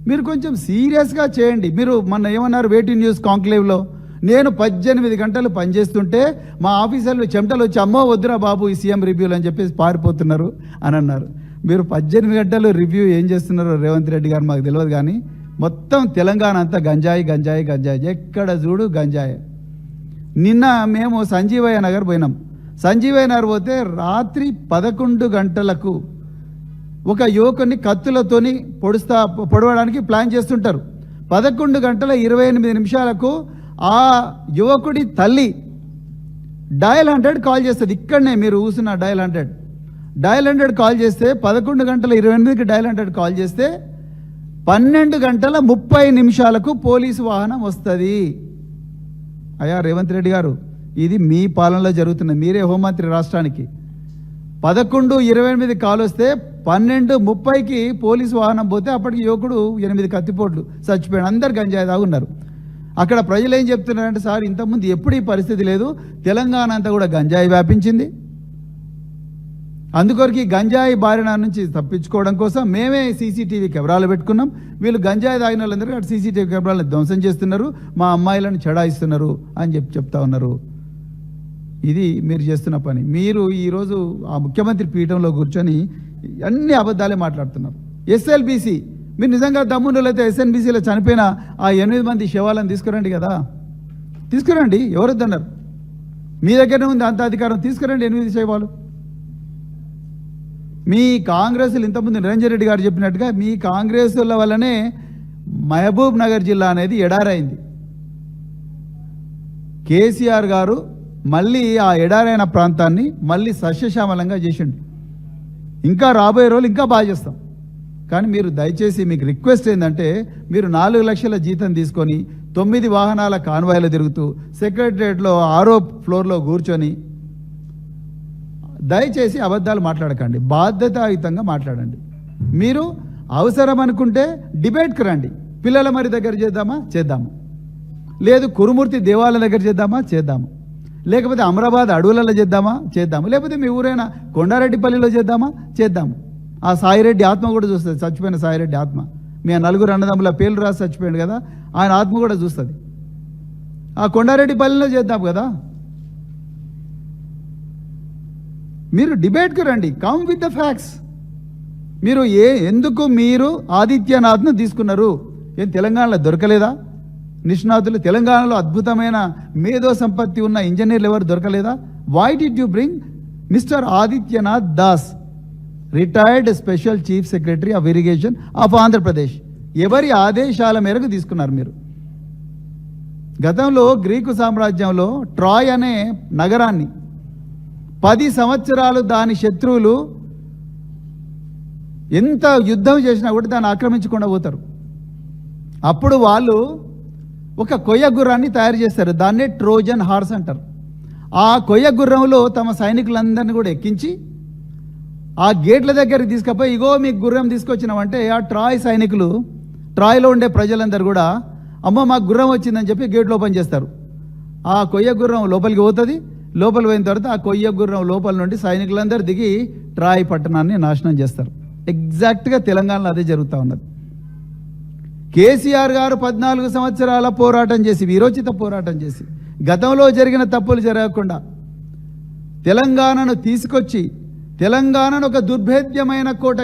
మీరు కొంచెం సీరియస్గా చేయండి. మీరు మొన్న ఏమన్నారు వేటింగ్ న్యూస్ కాంక్లేవ్లో, నేను 18 గంటలు పనిచేస్తుంటే మా ఆఫీసర్లు చెమటలు వచ్చి అమ్మో వద్దురా బాబు ఈ సీఎం రివ్యూలు అని చెప్పేసి పారిపోతున్నారు అని అన్నారు. మీరు 18 గంటలు రివ్యూ ఏం చేస్తున్నారో రేవంత్ రెడ్డి గారు మాకు తెలియదు, కానీ మొత్తం తెలంగాణ అంతా గంజాయి గంజాయి గంజాయి, ఎక్కడ చూడు గంజాయి. నిన్న మేము సంజీవయ్య నగర్ పోయినాం. సంజీవయ్య నగర్ పోతే రాత్రి 11 గంటలకు ఒక యువకుని కత్తులతోని పొడవడానికి ప్లాన్ చేస్తుంటారు. 11 గంటల 28 నిమిషాలకు ఆ యువకుడి తల్లి డయల్ 100 కాల్ చేస్తుంది. ఇక్కడనే మీరు కూర్చున్న డయల్ 100 కాల్ చేస్తే 11 గంటల 28కి డయల్ 100 కాల్ చేస్తే 12 గంటల 30 నిమిషాలకు పోలీసు వాహనం వస్తుంది. అయ్యా రేవంత్ రెడ్డి గారు, ఇది మీ పాలనలో జరుగుతున్నది, మీరే హోంమంత్రి రాష్ట్రానికి. 11:28 కాల్ వస్తే 12:30కి పోలీసు వాహనం పోతే అప్పటికి యువకుడు 8 కత్తిపోట్లు చచ్చిపోయాడు. అందరు గంజాయి తాగున్నారు. అక్కడ ప్రజలు ఏం చెప్తున్నారంటే, సార్ ఇంతకుముందు ఎప్పుడు ఈ పరిస్థితి లేదు, తెలంగాణ అంతా కూడా గంజాయి వ్యాపించింది, అందుకొరకు ఈ గంజాయి బారిన నుంచి తప్పించుకోవడం కోసం మేమే సీసీటీవీ కెమెరాలు పెట్టుకున్నాం. వీళ్ళు గంజాయి తాగిన వాళ్ళందరూ అటు సీసీటీవీ కెమెరాలను ధ్వంసం చేస్తున్నారు, మా అమ్మాయిలను చెడాయిస్తున్నారు అని చెప్తా ఉన్నారు. ఇది మీరు చేస్తున్న పని. మీరు ఈరోజు ఆ ముఖ్యమంత్రి పీఠంలో కూర్చొని అన్ని అబద్ధాలే మాట్లాడుతున్నారు. ఎస్ఎల్బీసీ, మీరు నిజంగా దమ్మునులైతే ఎస్ఎన్బీసీలో చనిపోయిన ఆ 8 మంది శవాలను తీసుకురండి కదా, తీసుకురండి. ఎవరొద్దన్నారు? మీ దగ్గరనే ఉంది అంత అధికారం, తీసుకురండి 8 శవాలు. మీ కాంగ్రెస్లు ఇంతకుముందు నిరంజన్ రెడ్డి గారు చెప్పినట్టుగా మీ కాంగ్రెస్ల వల్లనే మహబూబ్ నగర్ జిల్లా అనేది ఎడారైంది. కేసీఆర్ గారు మళ్ళీ ఆ ఎడారైన ప్రాంతాన్ని మళ్ళీ సస్యశ్యామలంగా చేసిండు. ఇంకా రాబోయే రోజులు ఇంకా బాగా చేస్తాం. కానీ మీరు దయచేసి మీకు రిక్వెస్ట్ ఏంటంటే, మీరు 4 లక్షల జీతం తీసుకొని 9 వాహనాల కాన్వాయ్లో తిరుగుతూ సెక్రటరియట్లో 6వ ఫ్లోర్లో కూర్చొని దయచేసి అబద్ధాలు మాట్లాడకండి, బాధ్యతాయుతంగా మాట్లాడండి. మీరు అవసరం అనుకుంటే డిబేట్కి రండి. పిల్లల మరి దగ్గర చేద్దాము, లేదు కురుమూర్తి దేవాలయం దగ్గర చేద్దాము, లేకపోతే అమరాబాద్ అడవులలో చేద్దాము, లేకపోతే మీ ఊరైనా కొండారెడ్డిపల్లిలో చేద్దాము. ఆ సాయిరెడ్డి ఆత్మ కూడా చూస్తుంది, చచ్చిపోయిన సాయిరెడ్డి ఆత్మ. మీ 4 అన్నదమ్ముల పేర్లు రాసి చచ్చిపోయాడు కదా, ఆయన ఆత్మ కూడా చూస్తుంది. ఆ కొండారెడ్డిపల్లిలో చేద్దాం కదా. మీరు డిబేట్కి రండి, కమ్ విత్ ద ఫ్యాక్ట్స్. మీరు ఎందుకు మీరు ఆదిత్యనాథ్ను తీసుకున్నారు? ఏం తెలంగాణలో దొరకలేదా నిష్ణాతులు? తెలంగాణలో అద్భుతమైన మేధో సంపత్తి ఉన్న ఇంజనీర్లు ఎవరు దొరకలేదా? Why did you bring mister Adityanath Das, retired special chief secretary of irrigation of Andhra Pradesh? ఎవరి ఆదేశాల మేరకు తీసుకున్నారు మీరు? గతంలో గ్రీకు సామ్రాజ్యంలో ట్రాయ్ అనే నగరాన్ని 10 సంవత్సరాలు దాని శత్రువులు ఎంత యుద్ధం చేసినా కూడా దాన్ని ఆక్రమించకుండా పోతారు. అప్పుడు వాళ్ళు ఒక కొయ్య గుర్రాన్ని తయారు చేస్తారు, దాన్నే ట్రోజన్ హార్స్ అంటారు. ఆ కొయ్య గుర్రంలో తమ సైనికులందరినీ కూడా ఎక్కించి ఆ గేట్ల దగ్గరికి తీసుకుపోయి, ఇగో మీకు గుర్రం తీసుకొచ్చినామంటే ఆ ట్రాయ్ సైనికులు, ట్రాయ్లో ఉండే ప్రజలందరూ కూడా అమ్మ మాకు గుర్రం వచ్చిందని చెప్పి గేట్లు ఓపెన్ చేస్తారు. ఆ కొయ్య గుర్రం లోపలికి పోతుంది. లోపల పోయిన తర్వాత ఆ కొయ్య గుర్రం లోపల నుండి సైనికులందరూ దిగి ట్రాయ్ పట్టణాన్ని నాశనం చేస్తారు. ఎగ్జాక్ట్గా తెలంగాణలో అదే జరుగుతూ ఉన్నది. కేసీఆర్ గారు 14 సంవత్సరాల పోరాటం చేసి, వీరోచిత పోరాటం చేసి, గతంలో జరిగిన తప్పులు జరగకుండా తెలంగాణను తీసుకొచ్చి తెలంగాణను ఒక దుర్భేద్యమైన కోట